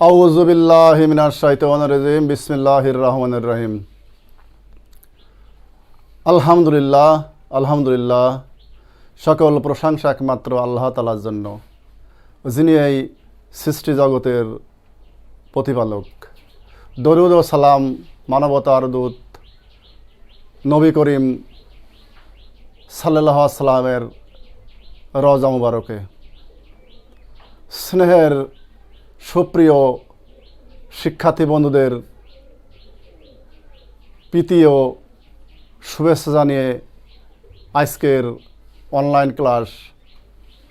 আউযু বিল্লাহি মিনাশ শাইতানির রাজিম বিসমিল্লাহির রহমানির রহিম। আলহামদুলিল্লাহ আলহামদুলিল্লাহ, সকল প্রশংসা একমাত্র আল্লাহ তাআলার জন্য, যিনি এই সৃষ্টি জগতের প্রতিপালক। দরুদ ও সালাম মানবতার দূত নবী করিম সাল্লাল্লাহু আলাইহি ওয়াসাল্লামের রওজা মুবারকে। স্নেহের সুপ্রিয় শিক্ষার্থী বন্ধুদের প্রীতি ও শুভেচ্ছা জানিয়ে আজকের অনলাইন ক্লাস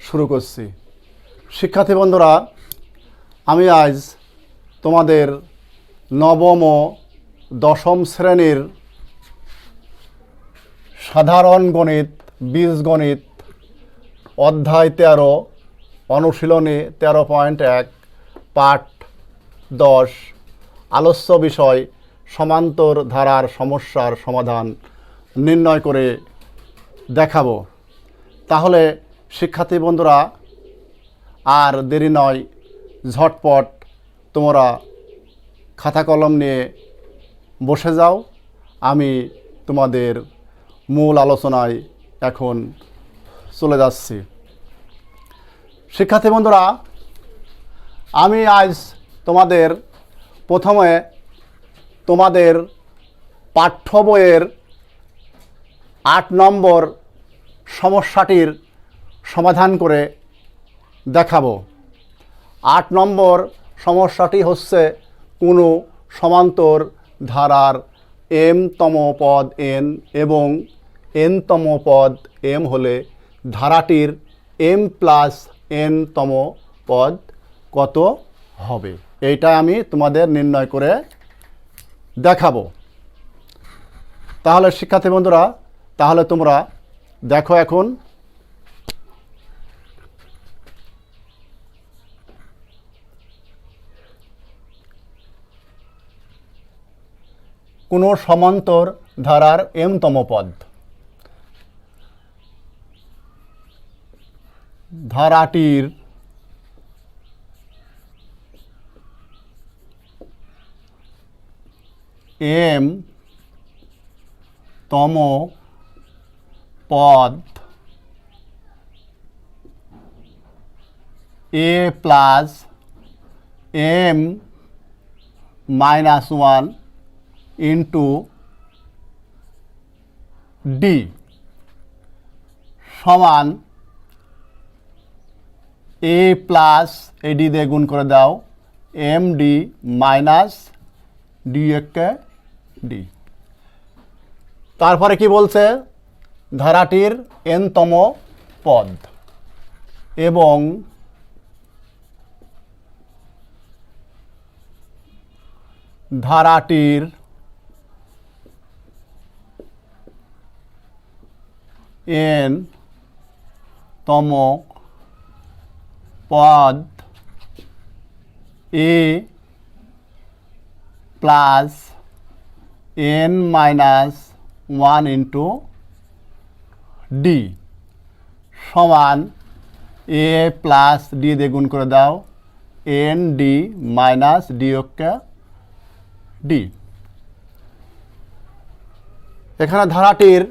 শুরু করছি। শিক্ষার্থী বন্ধুরা, আমি আজ তোমাদের নবম ও দশম শ্রেণীর সাধারণ গণিত, বীজগণিত অধ্যায় 13 অনুশীলনী 13.1 পাঠ 10 আলোচ্য বিষয় সমান্তর ধারার সমস্যার সমাধান নির্ণয় করে দেখাবো। তাহলে শিক্ষার্থী বন্ধুরা, আর দেরি নয়, ঝটপট তোমরা খাতা কলম নিয়ে বসে যাও। আমি তোমাদের মূল আলোচনায় এখন চলে যাচ্ছি। শিক্ষার্থী বন্ধুরা, আমি আজ তোমাদের প্রথমে তোমাদের পাঠ্য বইয়ের 8 নম্বর সমস্যাটির সমাধান করে দেখাবো। 8 নম্বর সমস্যাটি হচ্ছে, কোনো সমান্তর ধারার m-তম পদ n এবং n-তম পদ m হলে ধারাটির m+n-তম পদ কত হবে, এইটা আমি তোমাদের নির্ণয় করে দেখাবো। তাহলে শিক্ষার্থী বন্ধুরা, তাহলে তোমরা দেখো, এখন কোনো সমান্তর ধারার m-তম পদ, ধারাটির m-তম পদ a+m-1 ইন্টু d সমান a প্লাস ad দিয়ে গুণ করে দাও md মাইনাস d d। তারপরে কি বলছে, ধারাটির n-তম পদ এবং ধারাটির n-তম পদ a plus n-1 into d সমান a প্লাস d দিয়ে গুণ করে দাও n d minus d d। এখানে ধারাটির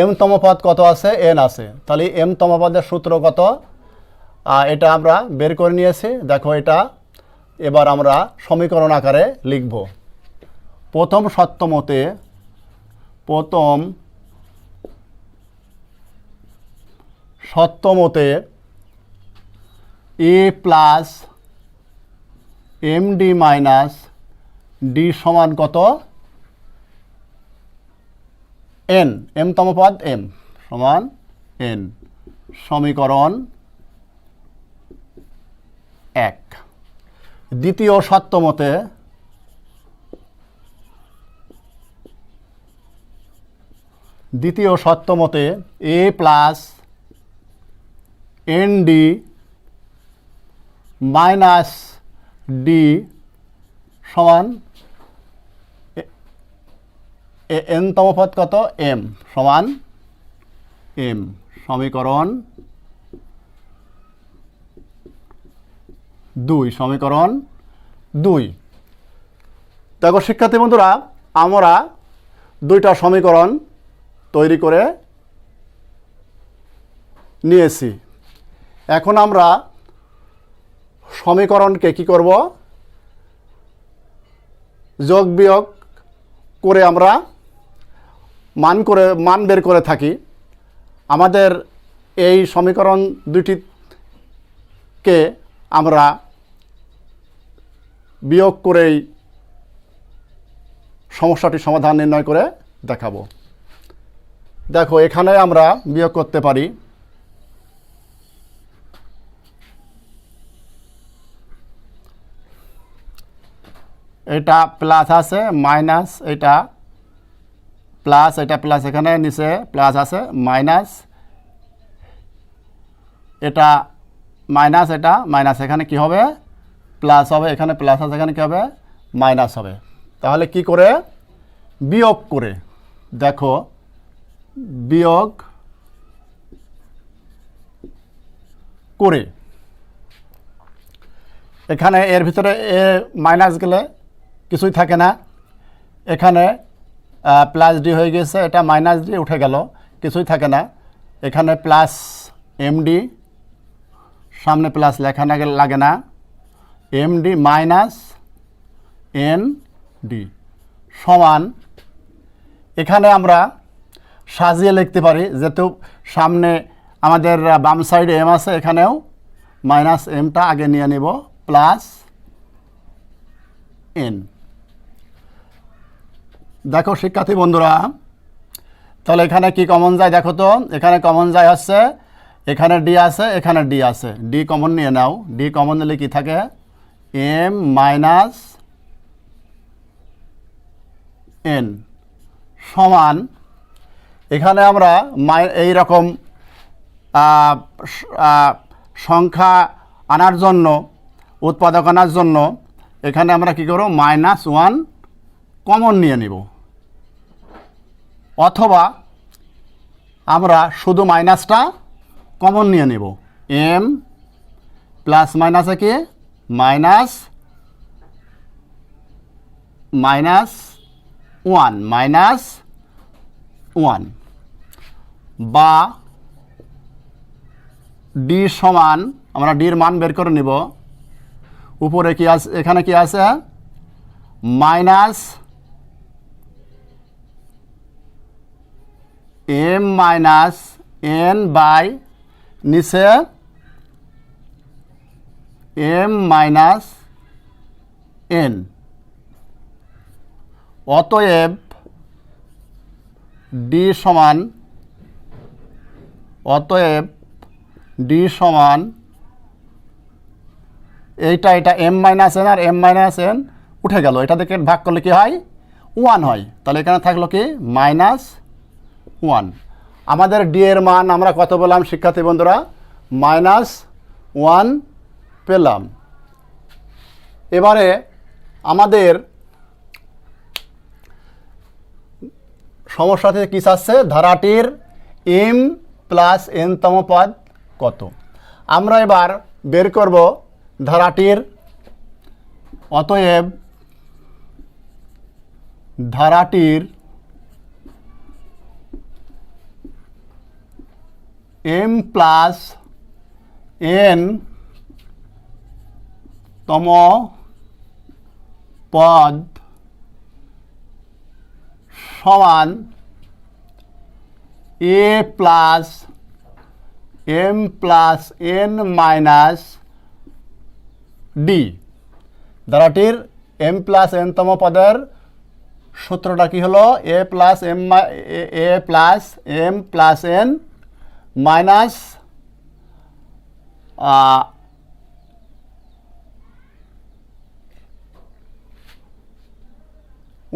m-তম পদ কত আছে, n আছে। তাহলে m-তম পদের সূত্র কত, এটা আমরা বের করে নিয়েছি। দেখো, এটা এবার আমরা সমীকরণ আকারে লিখব। প্রথম শর্ত মতে a plus md minus d সমান কত, n, m-তম পদ m সমান n, সমীকরণ 1। দ্বিতীয় শর্ত মতে a plus nd minus d সমান n-তম পদ কত, m সমান m, সমীকরণ 2 সমীকরণ 2। দেখো শিক্ষার্থী বন্ধুরা, আমরা দুইটা সমীকরণ তৈরি করে নিয়েছি। এখন আমরা সমীকরণকে কি করব, যোগ বিয়োগ করে আমরা মান বের করে থাকি। আমাদের এই সমীকরণ দুটিকে আমরা বিয়োগ করেই সমস্যাটির সমাধান নির্ণয় করে দেখাবো। দেখো এখানে আমরা বিয়োগ করতে পারি। এটা প্লাস আছে, মাইনাস এটা প্লাস, এটা প্লাস, এখানে নিচে প্লাস আছে, মাইনাস এটা মাইনাস, এটা মাইনাস, এখানে কি হবে প্লাস হবে, এখানে প্লাস আছে, এখানে কি হবে মাইনাস হবে। তাহলে কি করে, বিয়োগ করে, দেখো বিয়োগ করে, এখানে এর ভিতরে এ মাইনাস গেলে কিছুই থাকে না, এখানে প্লাস ডি হয়ে গেছে, এটা মাইনাস ডি উঠে গেল, কিছুই থাকে না। এখানে প্লাস এমডি, সামনে প্লাস লেখা লাগে না, এমডি মাইনাস এন ডি সমান, এখানে আমরা সাজিয়ে লিখতে পারি, যেহেতু সামনে আমাদের বাম সাইডে এম আছে, এখানেও মাইনাস এমটা আগে নিয়ে নিব, প্লাস এন। দেখো শিক্ষার্থী বন্ধুরা, তাহলে এখানে কি কমন যায় দেখো তো, এখানে কমন যায় হচ্ছে, এখানে ডি আছে, এখানে ডি আছে, ডি কমন নিয়ে নাও, ডি কমন নিলে কি থাকে, এম মাইনাস এন সমান, এখানে আমরা এই রকম সংখ্যা আনার জন্য, উৎপাদক আনার জন্য এখানে আমরা কি করব, -1 কমন নিয়ে নিব, অথবা আমরা শুধু মাইনাসটা কমন নিয়ে নিব। এম প্লাস মাইনাসে কি মাইনাস 1 বা ডি সমান, আমরা ডির মান বের করে নিব, উপরে কি আছে, এখানে কি আছে minus M minus N by নিচে এম মাইনাস এন। অতএব ডি সমান, অতএব ডি সমান, এটা এম মাইনাস এন আর এম মাইনাস এন উঠে গেল, এটা থেকে ভাগ করলে কি হয় 1 হয়, তাহলে এখানে থাকলো কি -1। আমাদের ডি এর মান আমরা কত বললাম শিক্ষার্থী বন্ধুরা, -1 পেলাম। এবারে আমাদের সমস্যাতে কি চাচ্ছে, ধারাটির এম প্লাস এন তম পদ কত। আমরা এবার বের করব ধারাটির, অতএব ধারাটির এম প্লাস এন তম পদ সমান A plus M plus N minus D. ধারাটির এম প্লাস এন তম পদের সূত্রটা কি হলো, A plus M plus N minus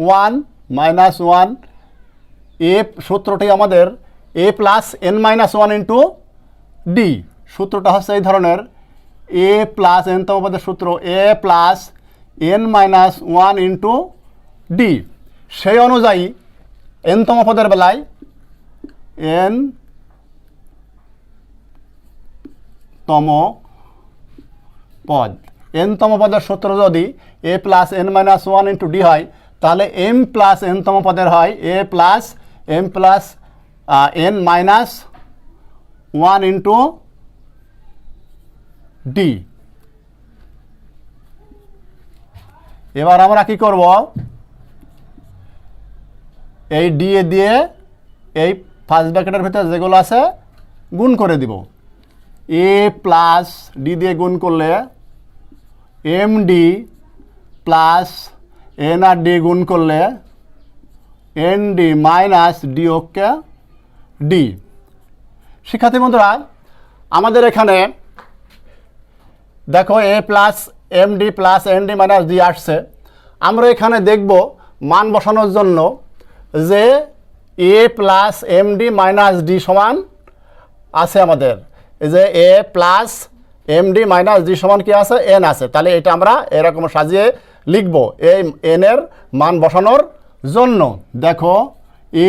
-1 এ সূত্রটি আমাদের A plus N minus 1 into D. সূত্রটা হচ্ছে এই ধরনের, এ প্লাস এন তম পদের সূত্র A plus N minus 1 into D. সেই অনুযায়ী এন তম পদের বেলায় এন তম পদ এনতম পদের সূত্র যদি A plus N minus one into D হয়, তাহলে এম প্লাস এনতম পদের হয় A plus M plus N minus one into D. এবার আমরা কি করব, এই ডি এ দিয়ে এই ফার্স্ট ব্র্যাকেটের ভিতরে যেগুলো আছে গুণ করে দিব। এ প্লাস ডি দিয়ে গুণ করলে এম ডি প্লাস এন আর ডি গুণ করলে N D minus D okay D. শিক্ষার্থী বন্ধুরা, আমাদের এখানে দেখো A plus M D plus N D minus D আসছে। আমরা এখানে দেখব মান বসানোর জন্য যে A plus M D minus D সমান আছে আমাদের, এই যে A plus M D minus D সমান কি আছে, এন আছে। তাহলে এটা আমরা এরকম সাজিয়ে লিখব এই এন এর মান বসানোর জন্য। দেখো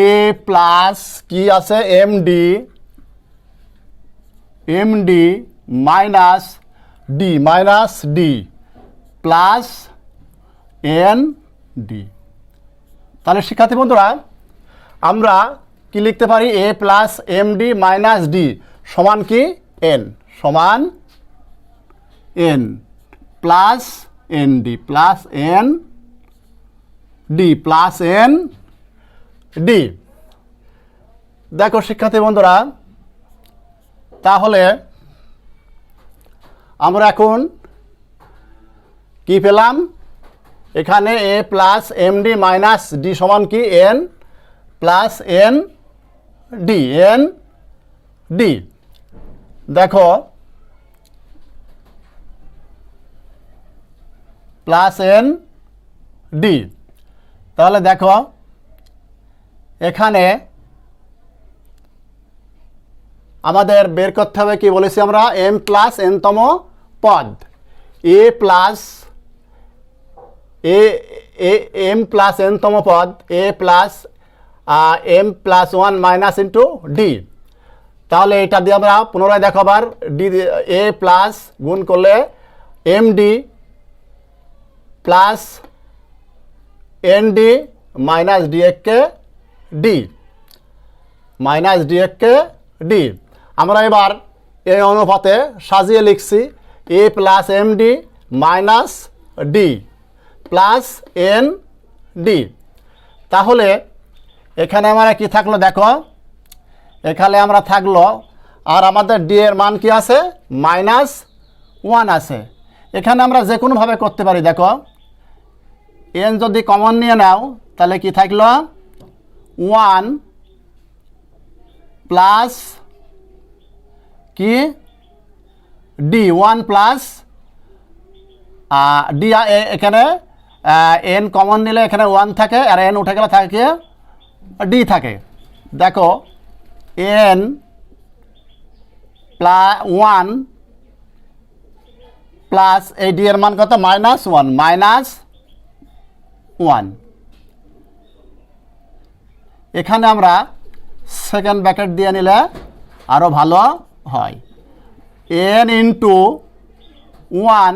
এ প্লাস কি আছে M D minus D plus N D. তাহলে শিক্ষার্থী বন্ধুরা, আমরা কি লিখতে পারি, A plus M D minus D সমান কি এন, সমান N plus N D plus N D plus N D. দেখো শিক্ষার্থী বন্ধুরা, তাহলে আমরা এখন কি পেলাম, এখানে A plus M D minus D সমান কি এন প্লাস এন ডি। দেখো প্লাস এন ডি। তাহলে দেখো এখানে আমাদের বের করতে হবে কি বলেছি আমরা, এম প্লাস এনতম পদ, এ প্লাস এম প্লাস এনতম পদ A plus M plus one minus into D. তাহলে এটা দিয়ে আমরা পুনরায় দেখো আবার ডি এ প্লাস গুণ করলে M D plus N D minus D একে ডি মাইনাস ডি একে ডি। আমরা এবার এই অনুপাতে সাজিয়ে লিখছি A plus M D minus D plus N D. তাহলে এখানে আমরা কি থাকলো, দেখো এখানে আমরা থাকলো আর আমাদের ডি এর মান কি আছে, মাইনাস ওয়ান আছে। এখানে আমরা যে কোনোভাবে করতে পারি। দেখো এন যদি কমন নিয়ে নাও তাহলে কি থাকলো, ওয়ান প্লাস কি ডি, ওয়ান প্লাস ডি। এখানে এন কমন নিলে এখানে ওয়ান থাকে আর এন উঠে গেলে থাকে ডি থাকে। দেখো এন প্লাস ওয়ান প্লাস এই ডি এর মান কত, মাইনাস ওয়ান। এখানে আমরা সেকেন্ড ব্র্যাকেট দিয়ে নিলে আরও ভালো হয়। N into one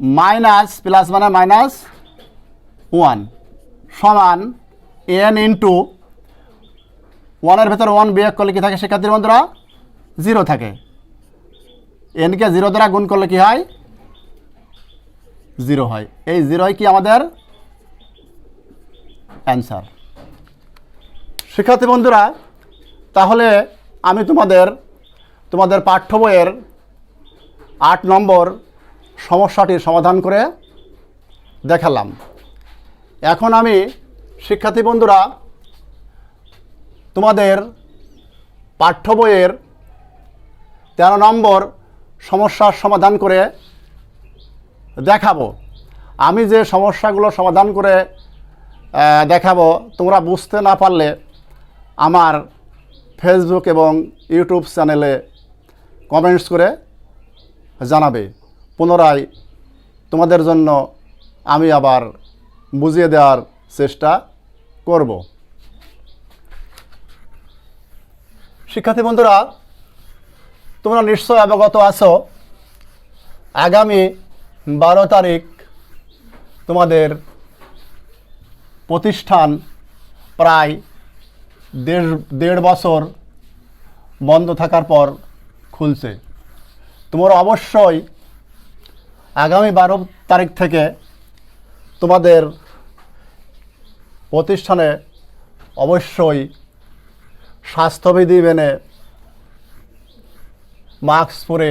minus plus মানে মাইনাস ওয়ান সমান এন ইন্টু ওয়ানের ভেতরে ওয়ান বিয়োগ করলে কি থাকে শিক্ষার্থী বন্ধুরা, জিরো থাকে। এনকে জিরো দ্বারা গুণ করলে কি হয়, জিরো হয়। এই জিরোই কি আমাদের অ্যান্সার। শিক্ষার্থী বন্ধুরা, তাহলে আমি তোমাদের পাঠ্য বইয়ের 8 নম্বর সমস্যাটির সমাধান করে দেখালাম। এখন আমি শিক্ষার্থী বন্ধুরা তোমাদের পাঠ্য বইয়ের 13 নম্বর সমস্যার সমাধান করে দেখাবো। আমি যে সমস্যাগুলো সমাধান করে দেখাবো, তোমরা বুঝতে না পারলে আমার ফেসবুক এবং ইউটিউব চ্যানেলে কমেন্টস করে জানাবে। পুনরায় তোমাদের জন্য আমি আবার বুঝিয়ে দেওয়ার চেষ্টা করব। শিক্ষার্থী বন্ধুরা, তোমরা নিশ্চয় অবগত আছো, আগামী 12 তারিখ তোমাদের প্রতিষ্ঠান প্রায় দেড় বছর বন্ধ থাকার পর খুলছে। তোমরা অবশ্যই আগামী 12 তারিখ থেকে তোমাদের প্রতিষ্ঠানে অবশ্যই স্বাস্থ্যবিধি মেনে মাস্ক পরে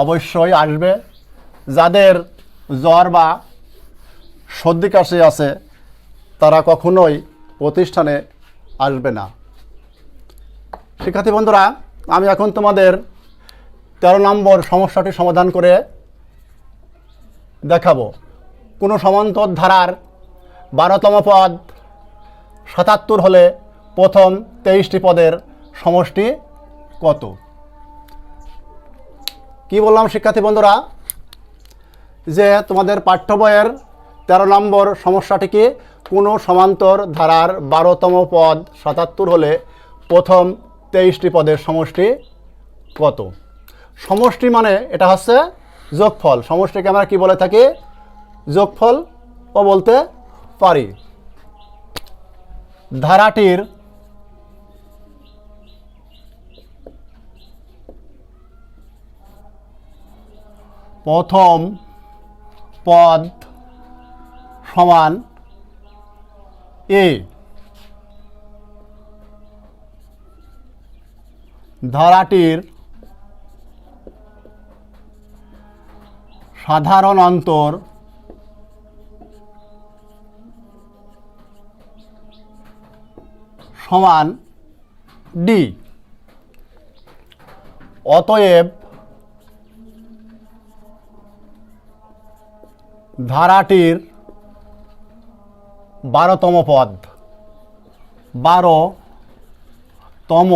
অবশ্যই আসবে। যাদের জ্বর বা সর্দি কাশি আছে তারা কখনোই প্রতিষ্ঠানে আসবে না। শিক্ষার্থী বন্ধুরা, আমি এখন তোমাদের 13 নম্বর সমস্যাটি সমাধান করে দেখাবো। কোনো সমান্তর ধারার 12তম পদ 77 হলে প্রথম 23টি পদের সমষ্টি কত? কি বললাম শিক্ষার্থী বন্ধুরা, যে তোমাদের পাঠ্য বইয়ের 13 নম্বর সমস্যাটিকে কোনো সমান্তর ধারার 12তম পদ 77 হলে প্রথম 23টি পদের সমষ্টি কত? সমষ্টি মানে এটা হচ্ছে যোগফল। সমষ্টিকে আমরা কি বলে থাকি? যোগফল ও বলতে পারি। ধারাটির প্রথম পদ সমান এ, ধারাটির সাধারণ অন্তর সমান ডি। অতএব ধারাটির 12তম পদ 12তম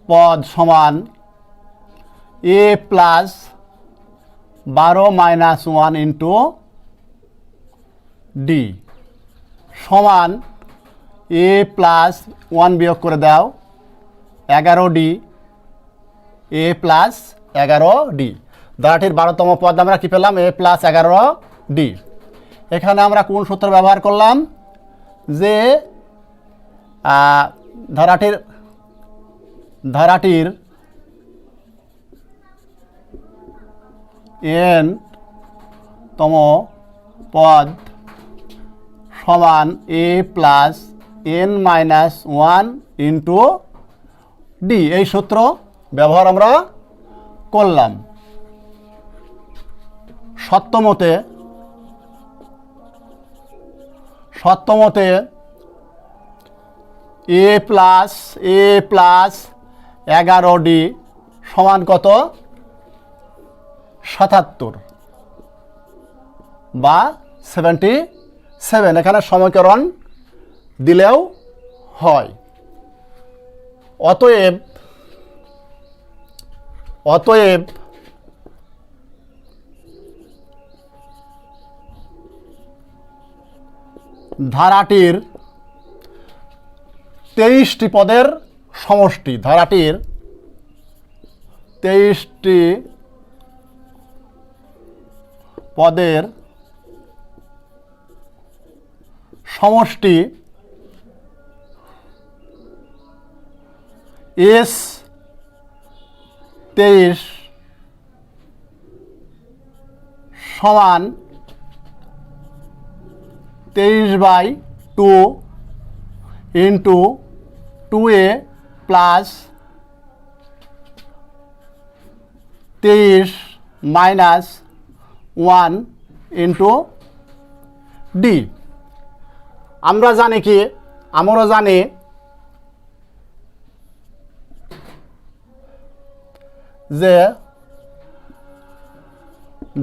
পদ সমান A plus 12 minus 1 into D সমান এ প্লাস 1 বিয়োগ করে দাও 11D এ প্লাস 11D। ধারাটির 12তম পদ আমরা কি পেলাম? এ প্লাস 11D। এখানে আমরা কোন সূত্র ব্যবহার করলাম? যে ধারাটির n তম পদ সমান A plus n minus 1 into D. এই সূত্র ব্যবহার আমরা করলাম। সত্যমতে এ প্লাস 11D সমান কত? 77 বা 77। এখানে সমীকরণ দিলেও হয়। অতএব ধারাটির 23টি পদের সমষ্টি, ধারাটির 23টি পদের সমষ্টি এস 23 সমান 23/2 into 2a plus 23 minus 1 into D. আমরা জানি যে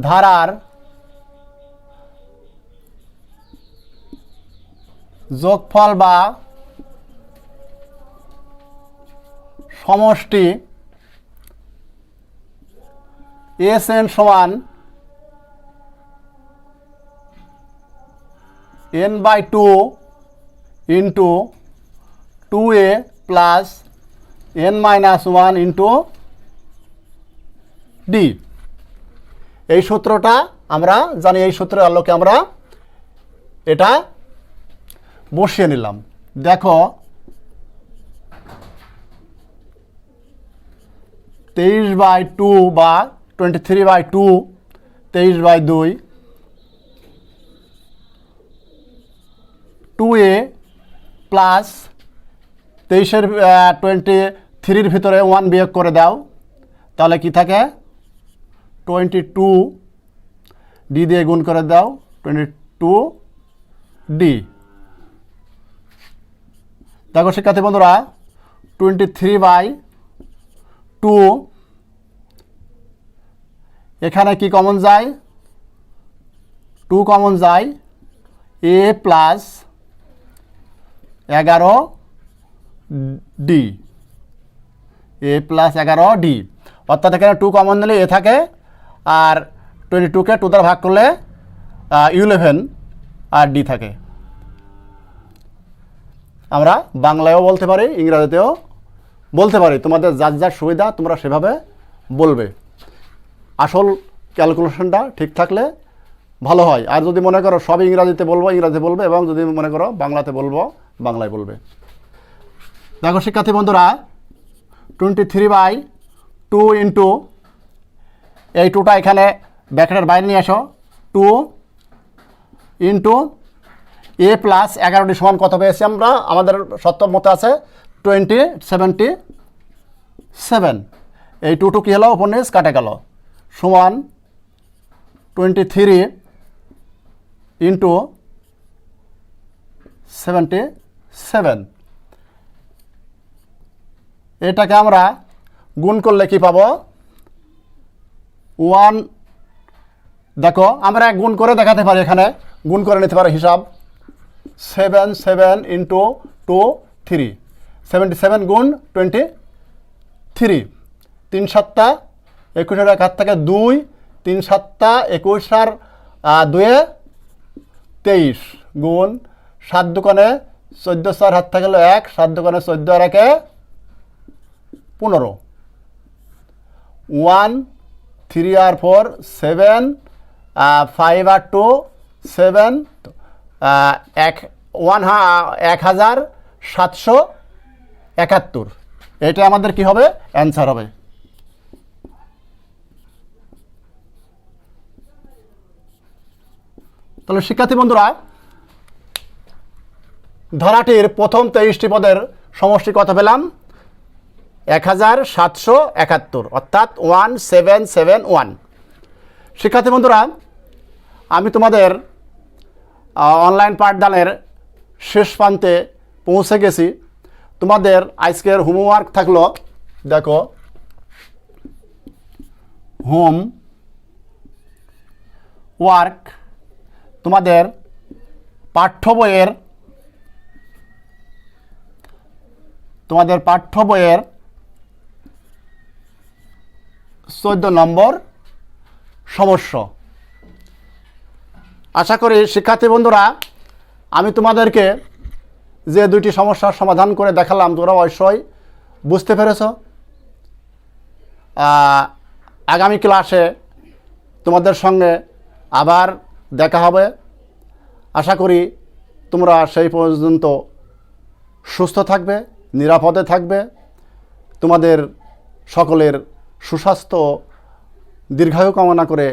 ধারার যোগফল বা সমষ্টি এসএন সমান n/2 into 2a plus n-1 into D. এই সূত্রটা আমরা জানি, এই সূত্রের আলোকে আমরা এটা বসিয়ে নিলাম। দেখো 23/2 বা 23/2, 23/2 2a প্লাস 23-এর 23-র ভিতরে 1 বিয়োগ করে দাও, তাহলে কি থাকে 22 ডি দিয়ে গুণ করে দাও 22d। দেখো শিক্ষার্থী বন্ধুরা 23/2 এখানে কি কমন যায়, 2 কমন যায়, a plus 11d, a plus 11d, অর্থাৎ এখানে 2 কমন নিলে a থাকে, আর 22কে 2 দ্বারা ভাগ করলে 11 আর d থাকে। আমরা বাংলায়ও বলতে পারি, ইংরাজিতেও বলতে পারি, তোমাদের যার যার সুবিধা তোমরা সেভাবে বলবে। আসল ক্যালকুলেশনটা ঠিক থাকলে ভালো হয়। আর যদি মনে করো সব ইংরাজিতে বলবো ইংরাজি বলবে, এবং যদি মনে করো বাংলাতে বলবো বাংলায় বলবে। দেখো শিক্ষার্থী বন্ধুরা 23/2 ইন্টু এই 2টা এখানে ব্র্যাকেটের বাইরে নিয়ে আসো, 2 ইন্টু a প্লাস 11d সমান কত পেয়েছি আমরা, আমাদের সত্য মতো আছে 2077। এই 2 কী হলো, উপর নিচ কাটে গেল, সমান 23 ইন্টু 77। এটাকে আমরা গুণ করলে কি পাবো, 1, দেখো আমরা গুণ করে দেখাতে পারি, এখানে গুণ করে নিতে পারি হিসাব, 7 ইন্টু 2 3, 77 গুণ 23, 3 7 21 হাত থেকে 2, 3 7 21 আর 2 23 গুণ 7 দোকানে 14 4 হাত থেকে গেল 1, 7 দোকানে 14 আর 1 15, 1 3 আর 4 7, 5 আর 2 7, 1771। এটা আমাদের কি হবে, অ্যান্সার হবে। তাহলে শিক্ষার্থী বন্ধুরা ধারাটির প্রথম 23টি পদের সমষ্টি কত পেলাম, 1771, অর্থাৎ 1771। শিক্ষার্থী বন্ধুরা আমি তোমাদের অনলাইন পাঠদানের শেষ প্রান্তে পৌঁছে গেছি। তোমাদের আজকের হোমওয়ার্ক থাকলো, দেখো হোম ওয়ার্ক তোমাদের পাঠ্য বইয়ের 14 নম্বর সমস্যা। আশা করি শিক্ষার্থী বন্ধুরা আমি তোমাদেরকে যে 2টি সমস্যার সমাধান করে দেখালাম তোমরা অবশ্যই বুঝতে পেরেছ। আগামী ক্লাসে তোমাদের সঙ্গে আবার দেখা হবে। আশা করি তোমরা সেই পর্যন্ত সুস্থ থাকবে, নিরাপদে থাকবে। তোমাদের সকলের সুস্বাস্থ্য দীর্ঘায়ু কামনা করে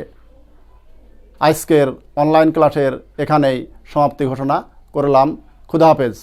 আজকের অনলাইন ক্লাসের এখানেই সমাপ্তি ঘোষণা করলাম। খুদা হাফেজ।